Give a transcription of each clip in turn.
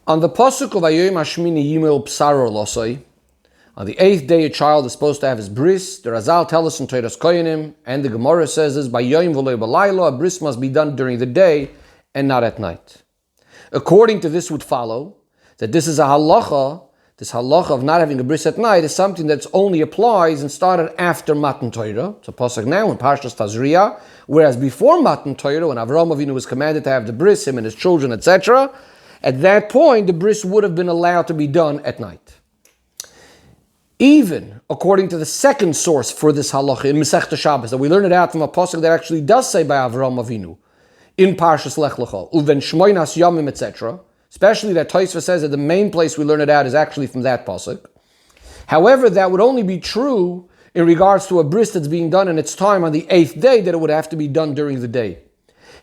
On the pasuk of Vayom Hashmini Yimel Psaro Losoi, on the 8th day a child is supposed to have his bris. The Razal tells us in Teiras Koyanim, and the Gemara says is by Yom V'Lo B'Laylo, a bris must be done during the day and not at night. According to this would follow that this is a halacha. This halacha of not having a bris at night is something that only applies and started after Matan Torah. It's a pasuk now in Parshas Tazria, whereas before Matan Torah, when Avraham Avinu was commanded to have the bris, him and his children, etc., at that point, the bris would have been allowed to be done at night. Even according to the second source for this halacha in Masechta Shabbos, that we learn it out from a pasuk that actually does say by Avraham Avinu in Parshas Lech Lecha, Uven Shmoinas Yamim, etc., especially that Tosfos says that the main place we learn it out is actually from that pasuk. However, that would only be true in regards to a bris that's being done in its time on the 8th day, that it would have to be done during the day.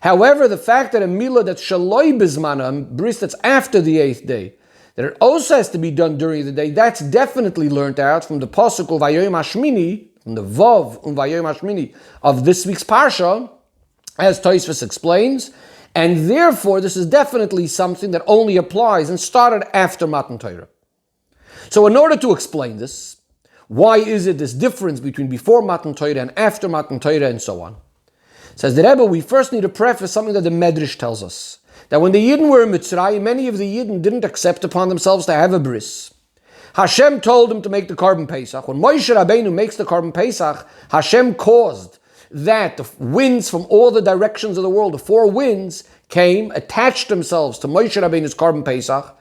However, the fact that a milah that's shaloi bizmana, a bris that's after the 8th day, that it also has to be done during the day, that's definitely learned out from the pasuk of Vayom Hashmini, from the Vav Vayom Hashmini of this week's parsha, as Tosfos explains, and therefore this is definitely something that only applies and started after Matan Torah. So in order to explain this, why is it this difference between before Matan Torah and after Matan Torah and so on? Says the Rebbe, we first need to preface something that the Medrash tells us. That when the Yidden were in Mitzrayim, many of the Yidden didn't accept upon themselves to have a bris. Hashem told them to make the Korban Pesach. When Moshe Rabbeinu makes the Korban Pesach, Hashem caused that the winds from all the directions of the world, the 4 winds, came, attached themselves to Moshe Rabbeinu's Korban Pesach.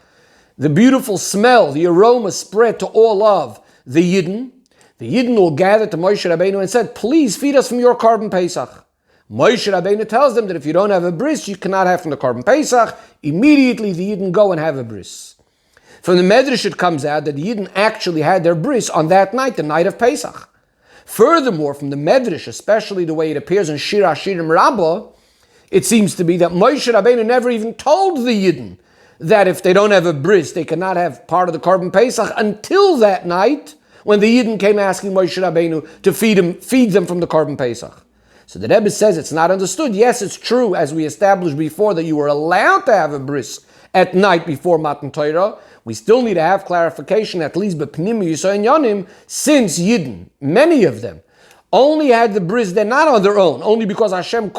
The beautiful smell, the aroma spread to all of the Yidden. The Yidden all gathered to Moshe Rabbeinu and said, please feed us from your Korban Pesach. Moshe Rabbeinu tells them that if you don't have a bris, you cannot have from the Korban Pesach. Immediately the Yidden go and have a bris. From the Medrash it comes out that the Yidden actually had their bris on that night, the night of Pesach. Furthermore, from the Medrash, especially the way it appears in Shir HaShirim Rabbah, it seems to be that Moshe Rabbeinu never even told the Yidden that if they don't have a bris, they cannot have part of the Korban Pesach until that night when the Yidden came asking Moshe Rabbeinu to feed them from the Korban Pesach. So the Rebbe says it's not understood. Yes, it's true, as we established before, that you were allowed to have a bris at night before Matan Torah. We still need to have clarification, at least b'pnim Yisrael Yonim, since Yidden, many of them, only had the bris, they're not on their own, only because Hashem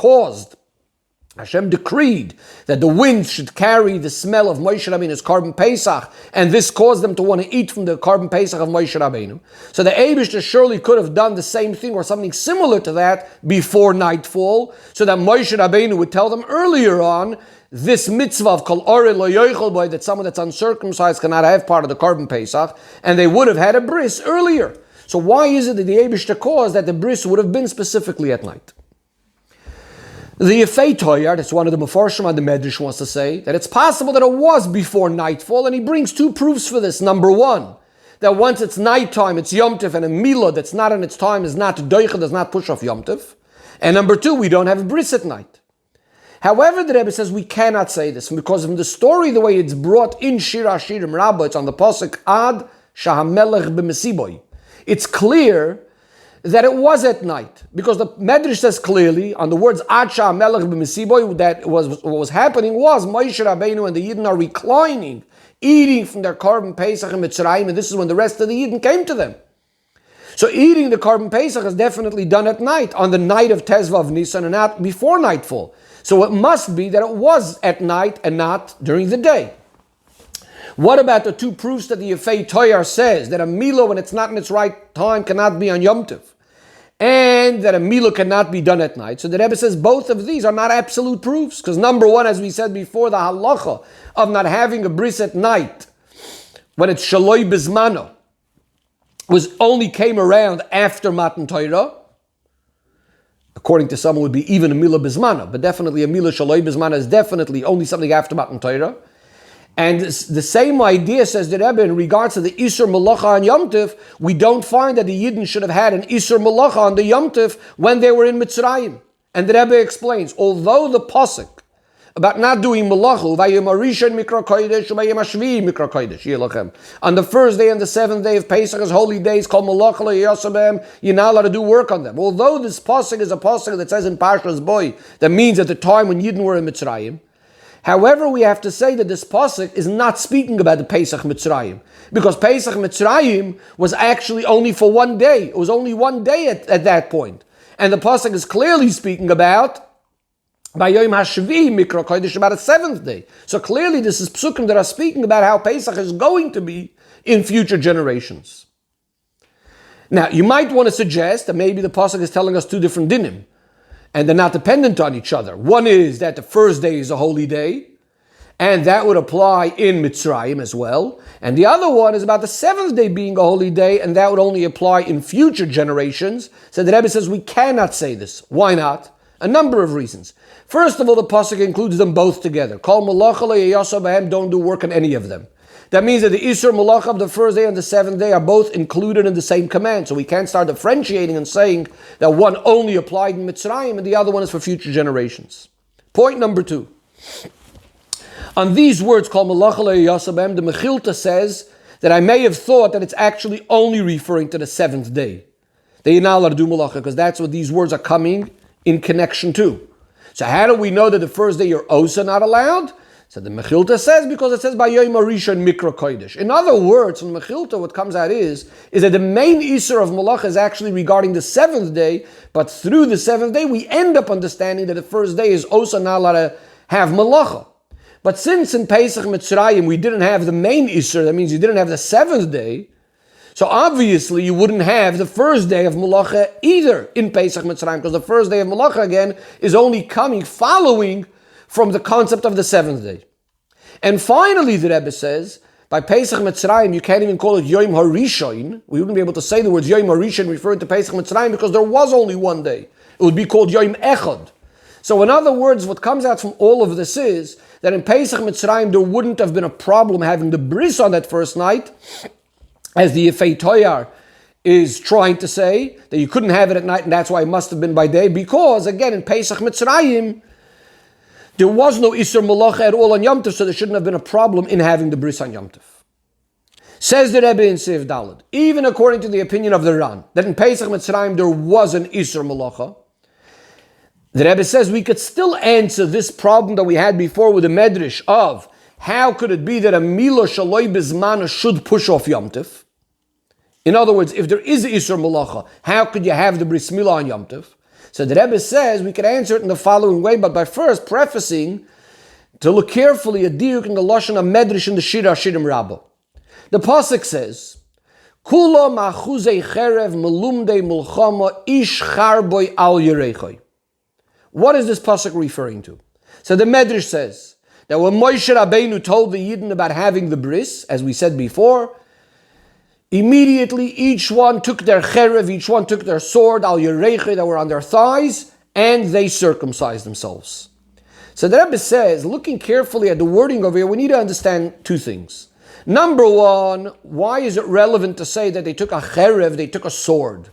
decreed that the winds should carry the smell of Moshe Rabbeinu's Korban Pesach, and this caused them to want to eat from the Korban Pesach of Moshe Rabbeinu. So the Eibishter surely could have done the same thing or something similar to that before nightfall, so that Moshe Rabbeinu would tell them earlier on this mitzvah of Kol Oreh Lo Yochel Bo, that someone that's uncircumcised cannot have part of the Korban Pesach, and they would have had a bris earlier. So why is it that the Eibishter caused that the bris would have been specifically at night? The Yefei Toyar, that's one of the Mefarshim on the Medrash, wants to say that it's possible that it was before nightfall, and he brings 2 proofs for this. Number 1, that once it's nighttime, it's Yom Tov, and a milah that's not in its time is not doicha, does not push off Yom Tov. And number 2, we don't have a bris at night. However, the Rebbe says we cannot say this, because from the story, the way it's brought in Shir HaShirim Rabbah, it's on the pasuk Ad Shahamelech B'Mesiboy. It's clear that it was at night, because the Medrash says clearly on the words Ad Shahamelech B'Mesiboy that what was happening was Moshe Rabbeinu and the Yidden are reclining, eating from their Korban Pesach in Mitzrayim, and this is when the rest of the Yidden came to them. So eating the Korban Pesach is definitely done at night, on the night of Tezvav Nisan, and not before nightfall. So it must be that it was at night and not during the day. What about the 2 proofs that the Yefei Toyar says that a milah, when it's not in its right time, cannot be on Yom Tov, and that a milah cannot be done at night? So the Rebbe says both of these are not absolute proofs, because number 1, as we said before, the halacha of not having a bris at night when it's shaloi bizmano only came around after Matan Torah. According to some, it would be even a milah bizmana, but definitely a milah shaloi bizmana is definitely only something after Matan Torah. And the same idea, says the Rebbe, in regards to the Isur Malacha on Yom Tov, we don't find that the Yidden should have had an Isur Malacha on the Yom Tov when they were in Mitzrayim. And the Rebbe explains, although the pasuk about not doing Malacha, Vayom Harishon Mikra Kodesh, Vayom Hashvi Mikra Kodesh, Yilachem, on the first day and the 7th day of Pesach as holy days, called Malacha Yosabem, you're not allowed to do work on them. Although this pasuk is a pasuk that says in Parshas Boy, that means at the time when Yidden were in Mitzrayim, However, we have to say that this pasuk is not speaking about the Pesach Mitzrayim, because Pesach Mitzrayim was actually only for one day. It was only one day at that point. And the pasuk is clearly speaking about Bayom HaShvi Mikra Kodesh, about a seventh day. So clearly this is psukim that are speaking about how Pesach is going to be in future generations. Now, you might want to suggest that maybe the pasuk is telling us two different dinim, and they're not dependent on each other. One is that the first day is a holy day, and that would apply in Mitzrayim as well. And the other one is about the seventh day being a holy day, and that would only apply in future generations. So the Rebbe says we cannot say this. Why not? A number of reasons. First of all, the pasuk includes them both together. Kol malacha le'yasa b'hem, don't do work on any of them. That means that the Isur Malacha of the first day and the seventh day are both included in the same command. So we can't start differentiating and saying that one only applied in Mitzrayim and the other one is for future generations. Point number 2. On these words, called Malacha le'yasa b'hem, the Mechilta says that I may have thought that it's actually only referring to the seventh day. They are not allowed to do Malacha because that's what these words are coming in connection to. So how do we know that the first day you're also not allowed? So the Mechilta says because it says by Yom Rishon Mikra Kodesh. In other words, from the Mechilta, what comes out is that the main Isur of Malacha is actually regarding the seventh day, but through the seventh day we end up understanding that the first day is also not allowed to have Malacha. But since in Pesach Mitzrayim we didn't have the main Isur, that means you didn't have the seventh day, so obviously you wouldn't have the first day of Malacha either in Pesach Mitzrayim, because the first day of Malacha again is only coming following from the concept of the seventh day. And finally, the Rebbe says, by Pesach Mitzrayim, you can't even call it Yom HaRishon. We wouldn't be able to say the words Yom HaRishon referring to Pesach Mitzrayim because there was only one day. It would be called Yom Echad. So in other words, what comes out from all of this is that in Pesach Mitzrayim, there wouldn't have been a problem having the bris on that first night, as the Yefei Toyar is trying to say, that you couldn't have it at night, and that's why it must have been by day, because, again, in Pesach Mitzrayim, there was no Isur Malacha at all on Yom Tov, so there shouldn't have been a problem in having the bris on Yom Tov. Says the Rebbe in Seif Daled, even according to the opinion of the Ran, that in Pesach Mitzrayim there was an Isur Malacha, the Rebbe says we could still answer this problem that we had before with the Medrash of how could it be that a Milah Shaloi Bizmana should push off Yom Tov? In other words, if there is Isur Malacha, how could you have the Bris Milah on Yom Tov? So the Rebbe says we can answer it in the following way, but by first prefacing to look carefully at diuk in the lashon of Medrash in the Shira Shirim Rabbah. The pasuk says, "Kula ma'chuzei cherev melumdei mulchama ish charboy al yerechoi." What is this pasuk referring to? So the Medrash says that when Moshe Rabbeinu told the Yidden about having the bris, as we said before, immediately each one took their cherev, each one took their sword, al yereche, that were on their thighs, and they circumcised themselves. So the Rebbe says, looking carefully at the wording over here, we need to understand two things. Number one, why is it relevant to say that they took a cherev, they took a sword?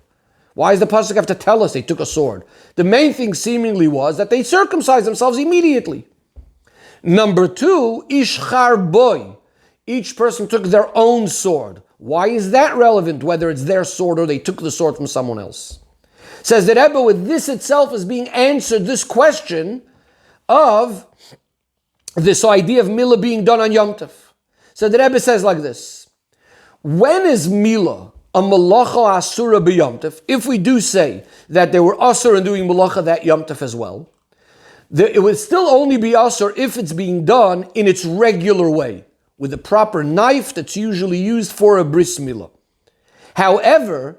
Why does the pasuk have to tell us they took a sword? The main thing seemingly was that they circumcised themselves immediately. Number two, ishchar boy. Each person took their own sword. Why is that relevant, whether it's their sword or they took the sword from someone else? Says the Rebbe, with this itself is being answered, this question of this idea of Milah being done on Yom Tov. So the Rebbe says like this, when is Milah a Malacha Asura b'Yom Tov? If we do say that they were Asur in doing Malacha that Yom Tov as well, it would still only be Asur if it's being done in its regular way, with the proper knife that's usually used for a bris milah. However,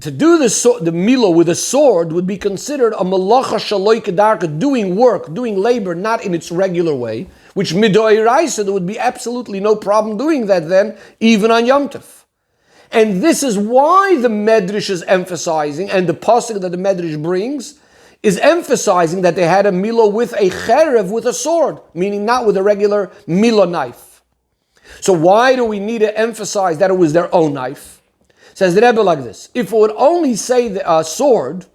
to do the milah with a sword would be considered a malacha shaloi kedarka, doing work, doing labor, not in its regular way, which midoiraisa, there would be absolutely no problem doing that then, even on Yom Tov. And this is why the Medrash is emphasizing, and the pasuk that the Medrash brings is emphasizing that they had a milah with a cherev, with a sword, meaning not with a regular milah knife. So why do we need to emphasize that it was their own knife? Says the Rebbe like this, if it would only say the sword,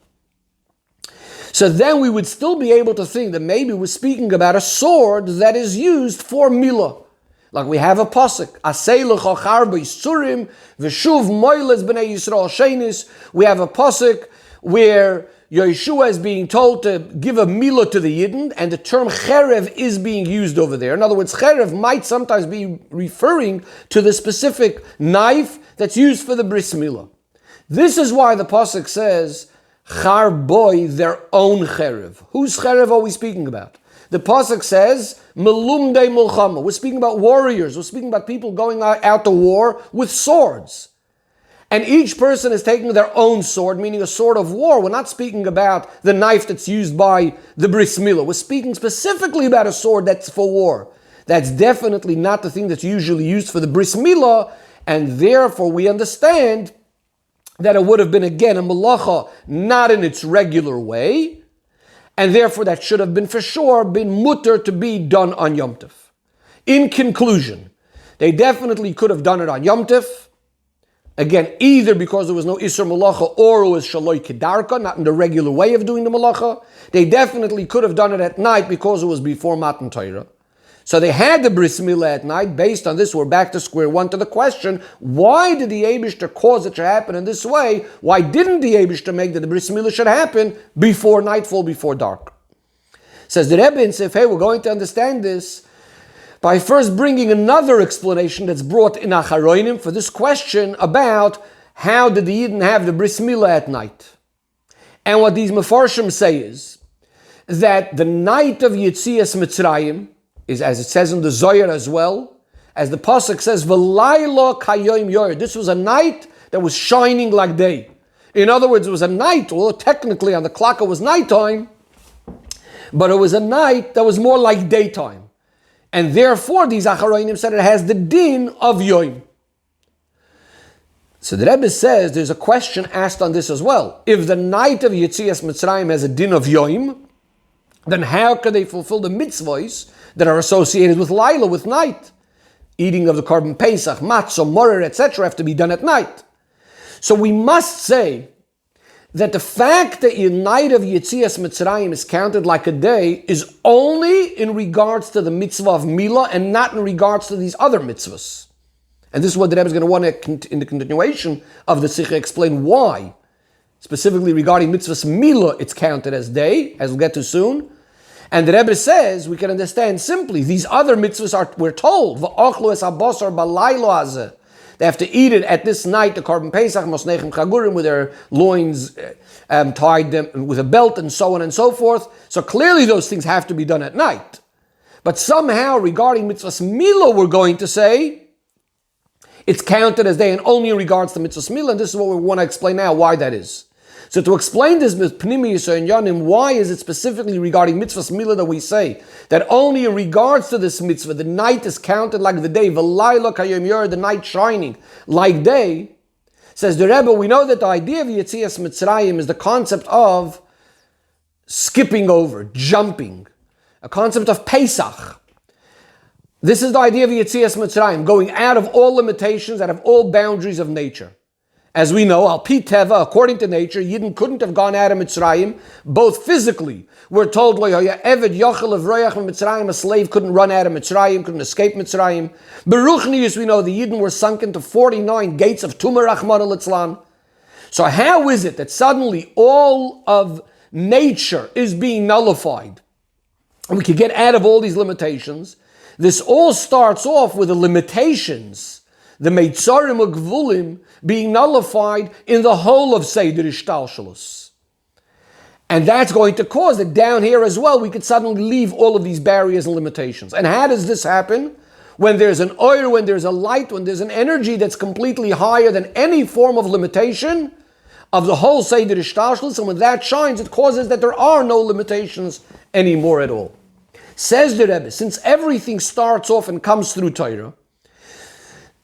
so then we would still be able to think that maybe we're speaking about a sword that is used for milah. Like we have a pasuk, Asei lecha charba yisurim v'shuv moiles b'nei Yisrael shenis. We have a pasuk where Yeshua is being told to give a milah to the Yidden, and the term cherev is being used over there. In other words, cherev might sometimes be referring to the specific knife that's used for the bris milah. This is why the pasuk says, char boy, their own cherev. Whose cherev are we speaking about? The pasuk says, melumdei mulchama. We're speaking about warriors. We're speaking about people going out to war with swords. And each person is taking their own sword, meaning a sword of war. We're not speaking about the knife that's used by the bris milah. We're speaking specifically about a sword that's for war. That's definitely not the thing that's usually used for the bris milah, and therefore we understand that it would have been, again, a malacha not in its regular way, and therefore that should have been for sure been mutter to be done on Yom Tov. In conclusion, they definitely could have done it on Yom Tov. Again, either because there was no Isser Malacha or it was Shaloi Kedarka, not in the regular way of doing the Malacha. They definitely could have done it at night because it was before Matan Torah. So they had the Bris Milah at night. Based on this, we're back to square one to the question, why did the Eibishter cause it to happen in this way? Why didn't the Eibishter make that the Bris Milah should happen before nightfall, before dark? Says the Rebbe and says, hey, we're going to understand this by first bringing another explanation that's brought in Acharonim for this question about how did the Yidden have the Bris Milah at night. And what these Mefarshim say is that the night of Yetzias Mitzrayim is, as it says in the Zohar as well, as the Pasuk says, V'layla kayom yor. This was a night that was shining like day. In other words, it was a night, although technically on the clock it was nighttime, but it was a night that was more like daytime. And therefore, these Acharonim said it has the din of Yom. So the Rebbe says there's a question asked on this as well. If the night of Yetzias Mitzrayim has a din of Yom, then how can they fulfill the mitzvahs that are associated with Laila, with night? Eating of the Korban Pesach, matzah, morer, etc. have to be done at night. So we must say that the fact that the night of Yetzias Mitzrayim is counted like a day is only in regards to the mitzvah of Milah and not in regards to these other mitzvahs. And this is what the Rebbe is going to want to, in the continuation of the Sicha, explain why. Specifically regarding mitzvahs Milah, it's counted as day, as we'll get to soon. And the Rebbe says, we can understand simply, these other mitzvahs we're told, V'achlu es habasar balaylo hazeh. They have to eat it at this night, the Korban Pesach, Mosnechem Chagurim, with their loins tied them with a belt and so on and so forth. So clearly those things have to be done at night. But somehow regarding mitzvahs Milah, we're going to say it's counted as day and only in regards to mitzvahs Milah. And this is what we want to explain now, why that is. So to explain this with Pnimi Yisrael and Yanim, why is it specifically regarding mitzvahs Milah that we say that only in regards to this mitzvah, the night is counted like the day, V'layla kayom yor, the night shining like day, says the Rebbe, we know that the idea of Yetzias Mitzrayim is the concept of skipping over, jumping, a concept of Pesach. This is the idea of Yetzias Mitzrayim, going out of all limitations, out of all boundaries of nature. As we know, al pi teva, according to nature, Yidden couldn't have gone out of Mitzrayim, both physically. We're told, a slave couldn't run out of Mitzrayim, couldn't escape Mitzrayim. Beruchnius, we know the Yidden were sunk into 49 gates of Tumah Rachman al-Itzlan. So how is it that suddenly all of nature is being nullified? And we can get out of all these limitations. This all starts off with the limitations, the Meitzarim or Gvulim, being nullified in the whole of Seder Ishtalshalus. And that's going to cause that down here as well, we could suddenly leave all of these barriers and limitations. And how does this happen? When there's an oil, when there's a light, when there's an energy that's completely higher than any form of limitation of the whole Seder Ishtalshalus, and when that shines, it causes that there are no limitations anymore at all. Says the Rebbe, since everything starts off and comes through Torah,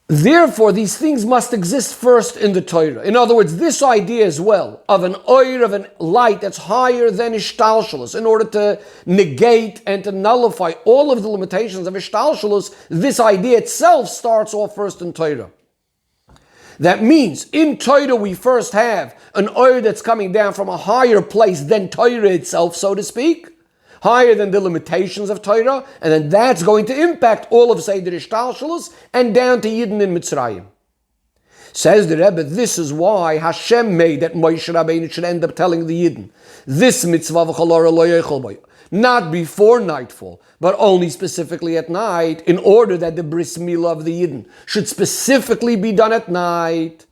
therefore, these things must exist first in the Torah. In other words, this idea as well of an oir, of a light that's higher than Ishtalshalus, in order to negate and to nullify all of the limitations of Ishtalshalus, this idea itself starts off first in Torah. That means in Torah we first have an oir that's coming down from a higher place than Torah itself, so to speak, higher than the limitations of Torah, and then that's going to impact all of Seder Ishtalshalus and down to Yidden in Mitzrayim. Says the Rebbe, this is why Hashem made that Moshe Rabbeinu should end up telling the Yidden, this mitzvah v'chalora lo yochel bo, not before nightfall, but only specifically at night, in order that the bris milah of the Yidden should specifically be done at night.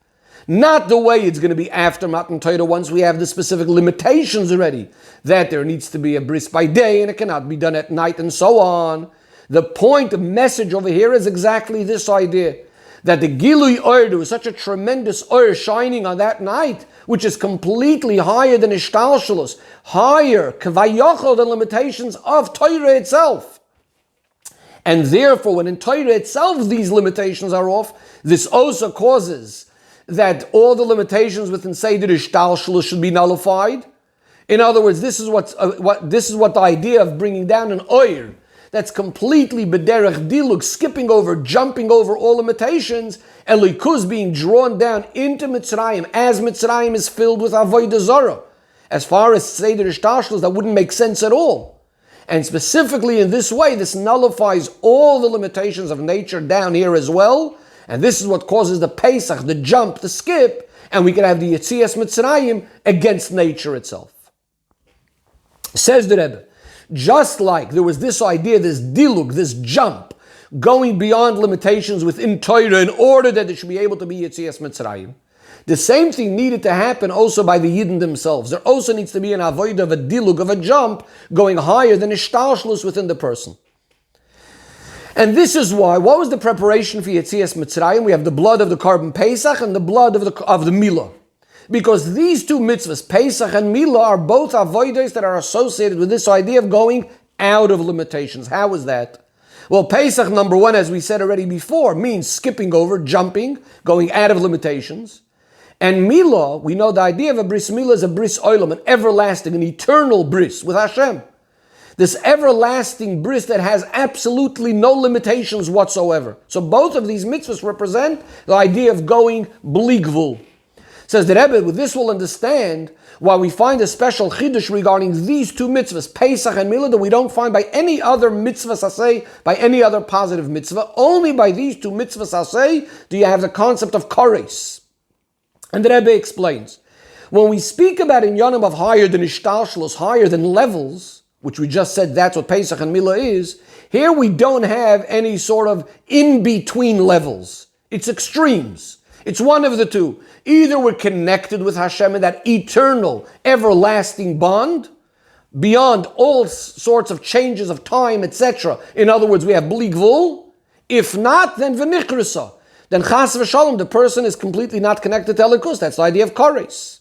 Not the way it's going to be after Matan Torah once we have the specific limitations already, that there needs to be a bris by day and it cannot be done at night and so on. The point, the message over here is exactly this idea, that the Gilui Or, there was such a tremendous Or shining on that night, which is completely higher than Ishtalshalus, higher, Kavayachol, the limitations of Torah itself. And therefore, when in Torah itself these limitations are off, this also causes that all the limitations within Seder Ishtalshalus should be nullified. In other words, this is what the idea of bringing down an Or that's completely bederech diluk, skipping over, jumping over all limitations, and likuz being drawn down into Mitzrayim, as Mitzrayim is filled with avodah zarah. As far as Seder Ishtalshalus, that wouldn't make sense at all. And specifically in this way, this nullifies all the limitations of nature down here as well, and this is what causes the Pesach, the jump, the skip, and we can have the Yetzias Mitzrayim against nature itself. Says the Rebbe, just like there was this idea, this dilug, this jump, going beyond limitations within Torah in order that there should be able to be Yetzias Mitzrayim, the same thing needed to happen also by the Yidden themselves. There also needs to be an avoid of a dilug, of a jump, going higher than ishtalshlus within the person. And this is why, what was the preparation for Yetzias Mitzrayim? We have the blood of the Karban Pesach and the blood of the Milah. Because these two mitzvahs, Pesach and Milah, are both avoidos that are associated with this idea of going out of limitations. How is that? Well, Pesach, number one, as we said already before, means skipping over, jumping, going out of limitations. And Milah, we know the idea of a bris Milah is a bris olam, an everlasting, an eternal bris with Hashem. This everlasting bris that has absolutely no limitations whatsoever. So both of these mitzvahs represent the idea of going bli gvul. Says the Rebbe, with this we'll understand why we find a special chiddush regarding these two mitzvahs, Pesach and Milah, that we don't find by any other mitzvah saseh, by any other positive mitzvah. Only by these two mitzvahs saseh do you have the concept of kares. And the Rebbe explains, when we speak about inyanim of higher than ishtalshlus, higher than levels, which we just said that's what Pesach and Milah is, here we don't have any sort of in-between levels. It's extremes. It's one of the two. Either we're connected with Hashem in that eternal, everlasting bond, beyond all sorts of changes of time, etc. In other words, we have bli gvul. If not, then v'nichrisa. Then chas v'shalom, the person is completely not connected to Elikus. That's the idea of kares.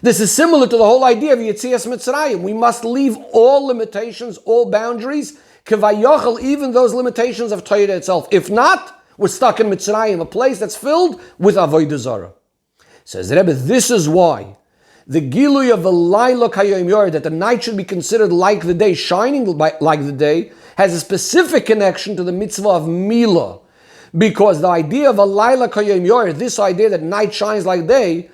This is similar to the whole idea of Yetzias Mitzrayim. We must leave all limitations, all boundaries, kevayachal, even those limitations of Torah itself. If not, we're stuck in Mitzrayim, a place that's filled with avodah zarah. Says the Rebbe, this is why the gilui of the laila kayom yor, that the night should be considered like the day, shining like the day, has a specific connection to the mitzvah of Milah. Because the idea of a laila kayom yor, this idea that night shines like day,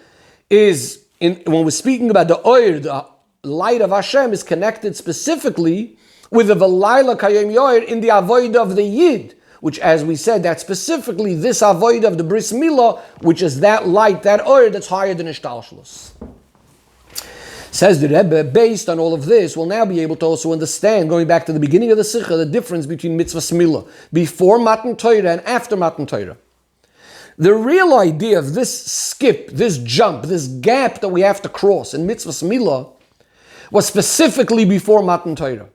is, when we're speaking about the oir, the light of Hashem, is connected specifically with the laila kayom yor in the avodah of the Yid, which, as we said, that's specifically this avoid of the bris milah, which is that light, that oil that's higher than ishtalshlus. Says the Rebbe, based on all of this, we'll now be able to also understand, going back to the beginning of the Sicha, the difference between mitzvah milah, before Matan Torah and after Matan Torah. The real idea of this skip, this jump, this gap that we have to cross in mitzvah milah was specifically before Matan Torah.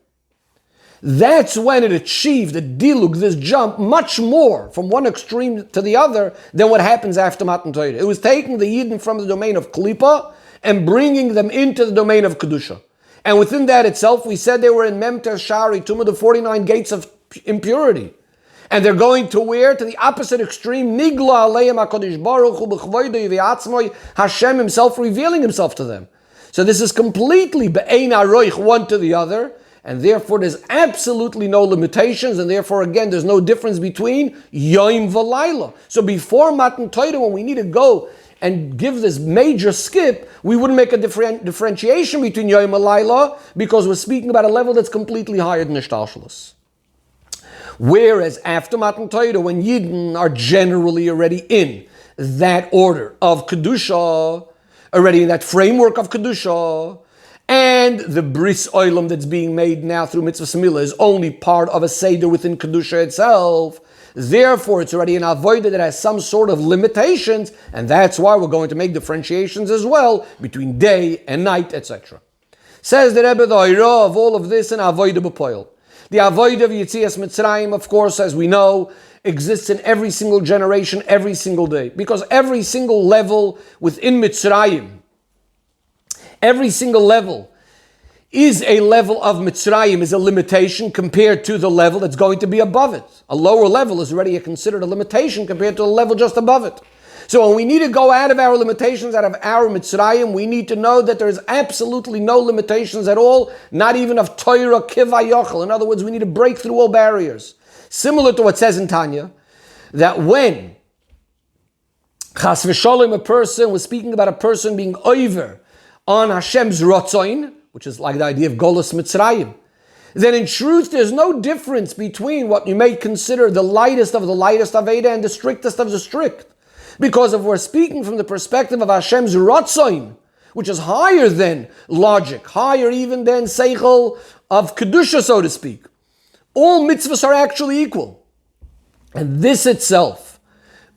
That's when it achieved a dilug, this jump, much more from one extreme to the other than what happens after Matan Torah. It was taking the Yidden from the domain of Klippa and bringing them into the domain of Kedusha. And within that itself, we said they were in Memter Shari Tumah, the 49 gates of impurity. And they're going to where? To the opposite extreme, Nigla Aleim HaKadosh Baruch Hu B'chvoidoi V'atzmoi, Hashem himself revealing himself to them. So this is completely Be'ein Aroich, one to the other. And therefore there's absolutely no limitations, and therefore again there's no difference between Yom V'Layla. So before Matan Torah, when we need to go and give this major skip, we wouldn't make a differentiation between Yom and Layla, because we're speaking about a level that's completely higher than Ishtalshalus. Whereas after Matan Torah, when Yidden are generally already in that order of Kedusha, already in that framework of Kedusha, and the Bris Olam that's being made now through Mitzvah Samila is only part of a Seder within Kedusha itself. Therefore, it's already an avodah that has some sort of limitations, and that's why we're going to make differentiations as well between day and night, etc. Says the Rebbe, the Oira of all of this in avodah b'poil. The avodah of Yetzias Mitzrayim, of course, as we know, exists in every single generation, every single day, because every single level within Mitzrayim, every single level is a level of Mitzrayim, is a limitation compared to the level that's going to be above it. A lower level is already considered a limitation compared to the level just above it. So when we need to go out of our limitations, out of our Mitzrayim, we need to know that there is absolutely no limitations at all, not even of Torah Kiva Yochel. In other words, we need to break through all barriers. Similar to what says in Tanya, that when Chas v'sholem, a person was speaking about a person being over on Hashem's Rotzoin, which is like the idea of Golus Mitzrayim, then in truth there's no difference between what you may consider the lightest of the lightest Aveda and the strictest of the strict. Because if we're speaking from the perspective of Hashem's Rotzoin, which is higher than logic, higher even than Seichel of Kedusha, so to speak, all mitzvahs are actually equal. And this itself,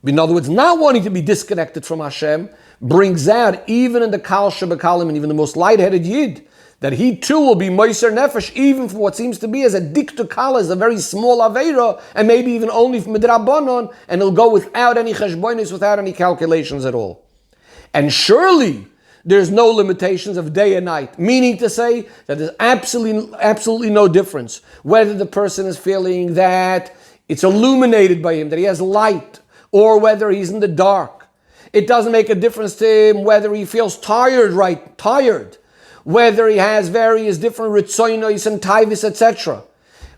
in other words, not wanting to be disconnected from Hashem, brings out, even in the Kal Shebekalim, and even the most lightheaded Yid, that he too will be Moiser Nefesh, even from what seems to be as a Diktu Kal, as a very small Aveira, and maybe even only from Midrabanon, and he'll go without any cheshbonis, without any calculations at all. And surely, there's no limitations of day and night, meaning to say that there's absolutely no difference whether the person is feeling that it's illuminated by him, that he has light, or whether he's in the dark. It doesn't make a difference to him whether he feels tired, whether he has various different ritzoinos and taivis, etc.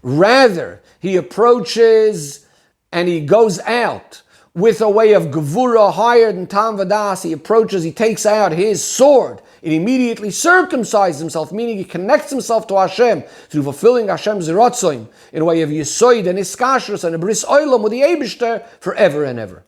Rather, he approaches and he goes out with a way of gevura higher than Tam Vadas. He approaches, he takes out his sword, and immediately circumcises himself, meaning he connects himself to Hashem through fulfilling Hashem's Ratzoin in a way of Yisoid and Iskashrus and a Bris Olam with the Eibishter forever and ever.